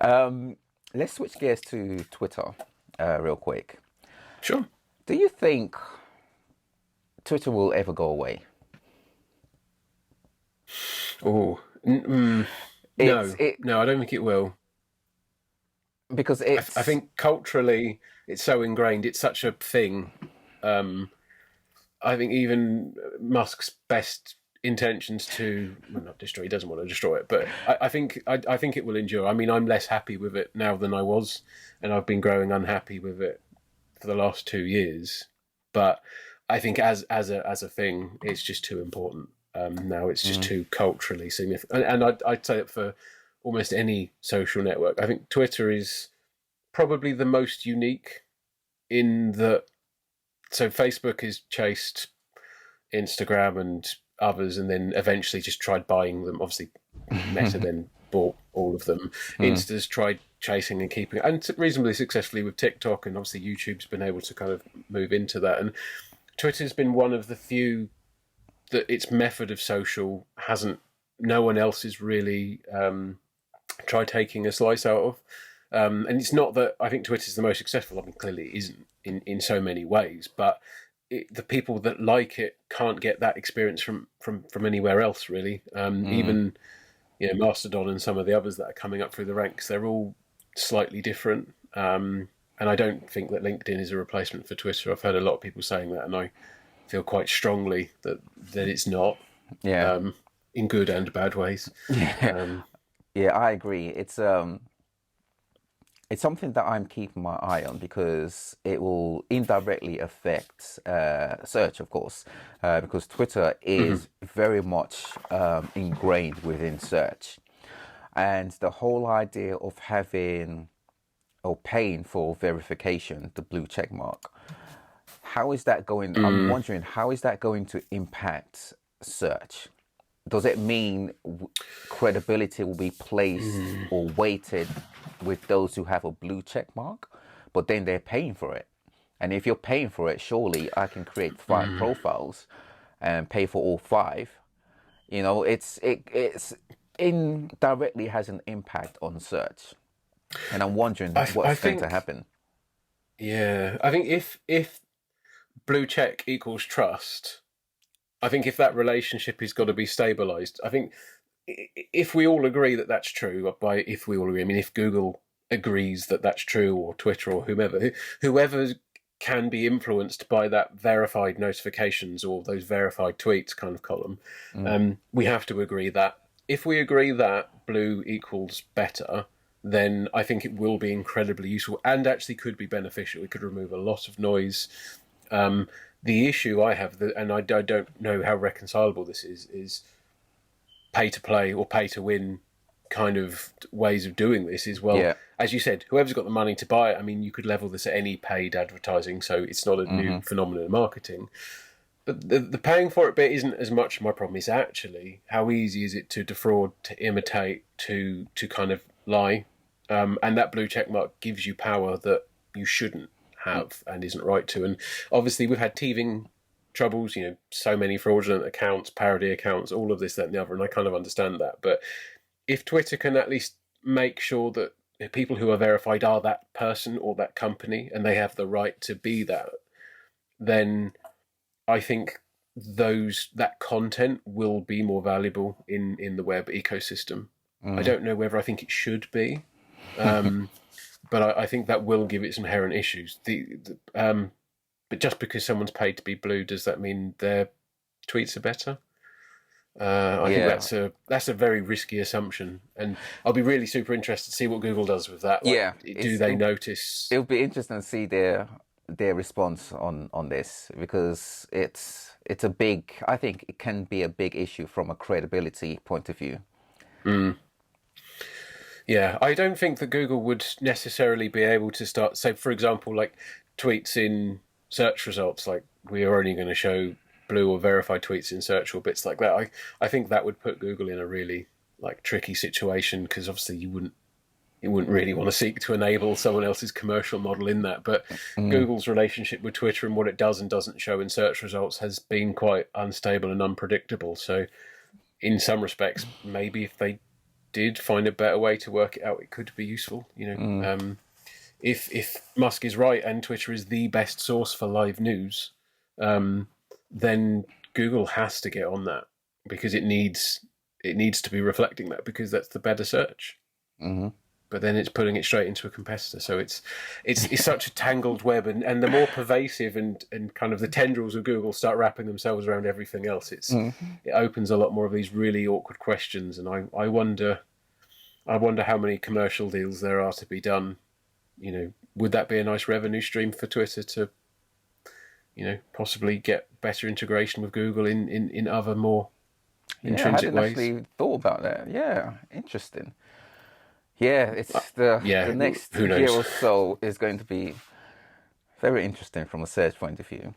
Let's switch gears to Twitter real quick. Sure. Do you think Twitter will ever go away? Oh, It's no, it no, I don't think it will. because I it's think culturally it's so ingrained. It's such a thing. Um, I think even Musk's best intentions to well, not destroy. He doesn't want to destroy it, but I think it will endure. I mean, I'm less happy with it now than I was, and I've been growing unhappy with it for the last 2 years. But I think as a thing, it's just too important. Now it's just mm, too culturally significant, and I'd say it for almost any social network. I think Twitter is probably the most unique in that. So Facebook has chased Instagram and others, and then eventually just tried buying them. Obviously, Meta then bought all of them. mm, Insta's tried chasing and keeping, and reasonably successfully with TikTok, and obviously YouTube's been able to kind of move into that. And Twitter's been one of the few that its method of social hasn't. No one else has really tried taking a slice out of. And it's not that I think Twitter's the most successful. I mean, clearly it isn't in so many ways, but the people that like it can't get that experience from anywhere else, really. mm. Even Mastodon and some of the others that are coming up through the ranks, they're all slightly different. And I don't think that LinkedIn is a replacement for Twitter. I've heard a lot of people saying that, and I feel quite strongly that it's not, Yeah, um, in good and bad ways. yeah, Um, yeah. I agree. It's something that I'm keeping my eye on because it will indirectly affect search, of course, because Twitter mhm, is very much ingrained within search. And the whole idea of having or paying for verification, the blue check mark, how is that going? I'm mm, wondering, how is that going to impact search? Does it mean credibility will be placed mm, or weighted with those who have a blue check mark, but then they're paying for it? And if you're paying for it, surely I can create five mm. profiles and pay for all five. It's indirectly has an impact on search, and I'm wondering I what's going to think, happen. yeah, I think if blue check equals trust, I think if that relationship has got to be stabilized, I think if we all agree that that's true, by if we all agree, I mean if Google agrees that that's true, or Twitter, or whoever can be influenced by that verified notifications or those verified tweets kind of column, Mm, we have to agree that if we agree that blue equals better, then I think it will be incredibly useful and actually could be beneficial. It could remove a lot of noise. Um, the issue I have, and I don't know how reconcilable this is pay to play or pay to win kind of ways of doing this. Is, well, yeah. as you said, whoever's got the money to buy it. I mean, you could level this at any paid advertising, so it's not a new Hmm. phenomenon in marketing. But the paying for it bit isn't as much my problem. It's actually how easy is it to defraud, to imitate, to kind of lie, and that blue check mark gives you power that you shouldn't have and isn't right to. And obviously, we've had teething troubles. So many fraudulent accounts, parody accounts, all of this, that, and the other. And I kind of understand that. But if Twitter can at least make sure that the people who are verified are that person or that company, and they have the right to be that, then I think that content will be more valuable in the web ecosystem. I Mm. don't know whether I think it should be, um, but I think that will give its inherent issues. But just because someone's paid to be blue, does that mean their tweets are better? I think Yeah, that's a very risky assumption, and I'll be really super interested to see what Google does with that. Like, yeah. do they notice? It'll be interesting to see their response on this because it's a big. I think it can be a big issue from a credibility point of view. Mm, yeah, I don't think that Google would necessarily be able to start. So, for example, like tweets in search results, like we are only going to show blue or verified tweets in search or bits like that. I think that would put Google in a really like tricky situation because obviously you wouldn't really want to seek to enable someone else's commercial model in that. But Mm. Google's relationship with Twitter and what it does and doesn't show in search results has been quite unstable and unpredictable. So, in some respects, maybe if they did find a better way to work it out, it could be useful. If Musk is right and Twitter is the best source for live news, then Google has to get on that, because it needs to be reflecting that, because that's the better search. Mm-hmm. But then it's putting it straight into a competitor. So it's such a tangled web, and the more pervasive and kind of the tendrils of Google start wrapping themselves around everything else, it opens a lot more of these really awkward questions. And I wonder how many commercial deals there are to be done. Would that be a nice revenue stream for Twitter to, possibly get better integration with Google in other more intrinsic I hadn't ways? actually thought about that. Yeah, interesting. Yeah, it's the next who knows? year or so is going to be very interesting from a search point of view.